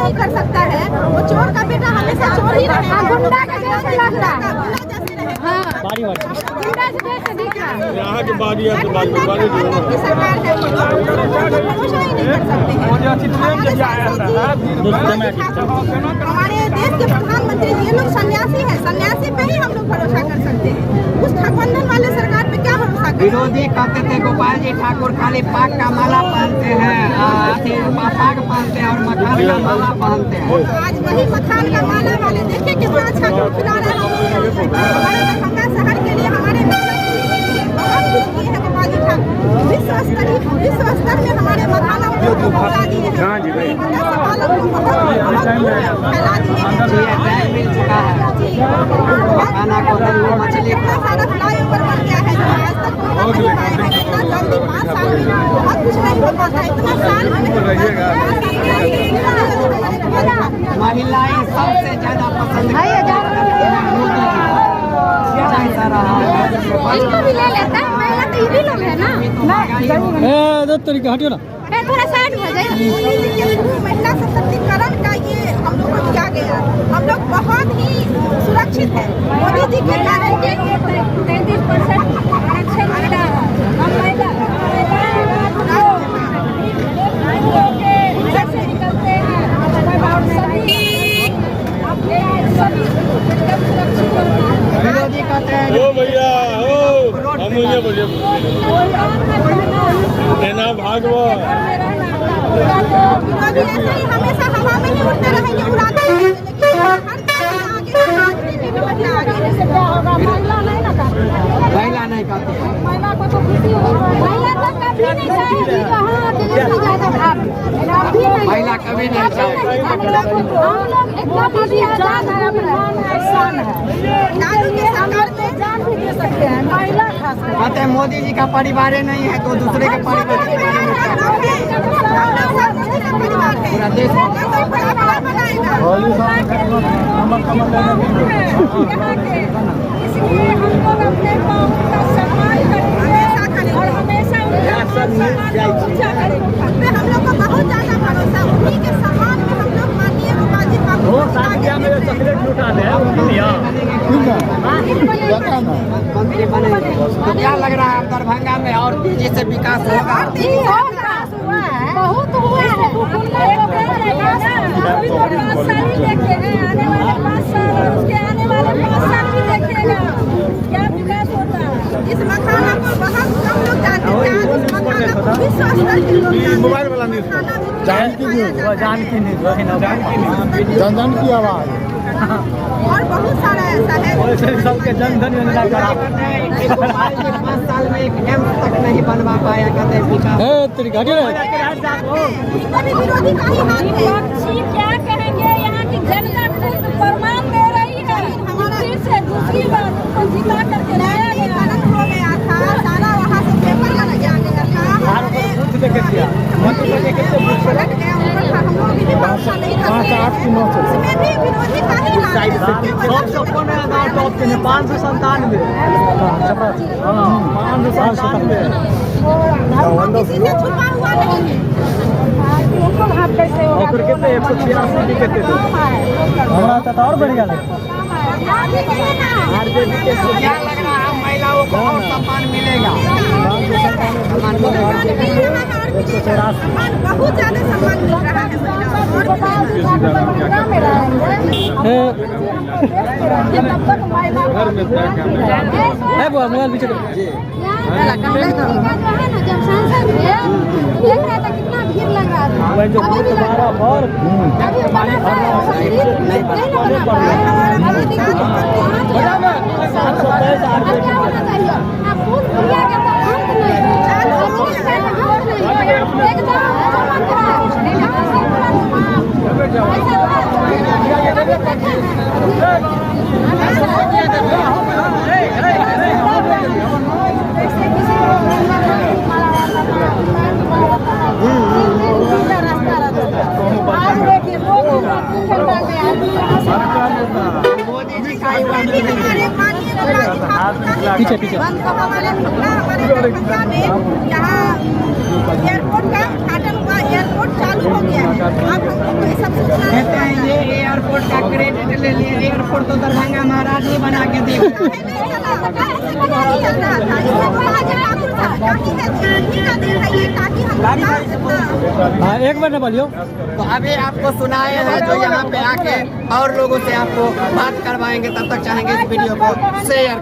नहीं कर सकता है, वो चोर का बेटा हमेशा चोर ही रहेगा, गुंडा का जैसे लगता है, यहाँ की बारी है तो बारी की सरकार है, भरोसा ही नहीं कर सकते हैं। हमारे देश के प्रधानमंत्री ये लोग सन्यासी हैं, सन्यासी पे ही हम लोग भरोसा कर सकते हैं, उस ठगबंधन वाले सरकार पे क्या भरोसा करें। विरोधी कहते थे गोपाल जी ठाकुर खाली पाग का माला पहनते हैं, पाग पहनते हैं और मखान का माला पहनते हैं। आज वही मखान का माला वाले देखे कितना अच्छा खिला रहे हैं। हमारे दरभंगा शहर के लिए हमारे बहुत कुछ किए हैं गोपाल जी ठाकुर, विश्व स्तर में हमारे मखाना को पहुंचा दिए हैं, फैला दिए हैं। मछली इतना सारा फ्लाईओवर बन गया है जो आज तक नहीं पाए हैं, इतना जल्दी 5 साल में बहुत कुछ नहीं हो पाता, इतना साल में महिलाएं सबसे ज्यादा पसंद इसको भी ले लेता है, महिला तो इसी लोग है ना, तरीका हटियो ना, थोड़ा साइड हो जाए। महिला सशक्तिकरण का ये हम लोग को किया गया, हम लोग बहुत ही सुरक्षित है। मोदी जी के गारंटी 33% आरक्षण मिला है। हम महिला से निकलते हैं और सभी एकदम सुरक्षित होते हैं। विरोधी कहते हैं ओ भैया ओ हम मुझे बोलिए सेना भागवत विरोधी ऐसे ही हमेशा हवा में ही उड़ते रहेंगे, उड़ाते रहेंगे, लेकिन हर राजनीति में बदलाव आ गया। जैसे क्या होगा, महिला नहीं ना कहती, महिला नहीं कहती, महिला को तो खुशी होगी, महिला तो कभी नहीं चाहेगी कहाँ तेजस्वी यादव आप कभी नहीं, महिला कभी नहीं चाहेगी। हम लोग एकदम अभी आजाद है, अपना शान है, लालू के सरकार में जान भी दे सकते हैं, महिला खास कर कहते हैं मोदी जी का परिवार नहीं है तो दूसरे के परिवार पूरा देश इसलिए हम लोग अपने कौम का सम्मान करेंगे और हमेशा उनका सम्मान ऊंचा करेंगे। हम लोग को बहुत ज्यादा भरोसा, उन्हीं के सम्मान में हम लोग माननीय गोपाल जी ठाकुर मंत्री बनेंगे। तो क्या लग रहा है दरभंगा में और तेजी से विकास होगा? बहुत हुआ है, अभी तो 5 साल ही देखिएगा, आने वाले 5 साल और उसके आने वाले 5 साल भी देखिएगा क्या विकास होता है। इस मखाना को बहुत कम लोग जानते हैं, इस मखाना को विश्व स्तर के लोग मोबाइल वाला नहीं जानकी आवाज और बहुत सारा ऐसा है सबके जनधन योजना करा 5 साल में एक एम्स तक नहीं बनवा पाया, कहते हैं विकास। तरीका हटियो ना, उसका भी विरोधी का ही हाथ है। क्या कहेंगे, यहाँ की जनता खुद प्रमाण दे रही है, फिर से दूसरी बार उनको जिता करके लाया गया, हो गया था सारा, वहाँ से पेपर लगा गया था, पलट गया, हम लोग भी भरोसा नहीं करते, इसमें भी विरोधी का ही हाथ है। 597 किसी से छुपा हुआ नहीं है। और बढ़ गया क्या लग रहा है महिलाओं को और सम्मान मिलेगा? बहुत ज्यादा सम्मान मिल रहा है मोबाइल पीछे जब सांसद देख रहा था कितना भीड़ लग रहा था, अभी पीछे पीछे हमारे दरभंगा में यहाँ एयरपोर्ट का उद्घाटन हुआ, एयरपोर्ट चालू हो गया है। अब हमको ये सब सूचना ठाकुर तो दरभंगा महाराज ही बना के दी। हाँ, एक बार न बोलियो। तो अभी आपको सुनाए हैं जो यहाँ पे आके और लोगों से आपको बात करवाएंगे, तब तक चाहेंगे इस वीडियो को शेयर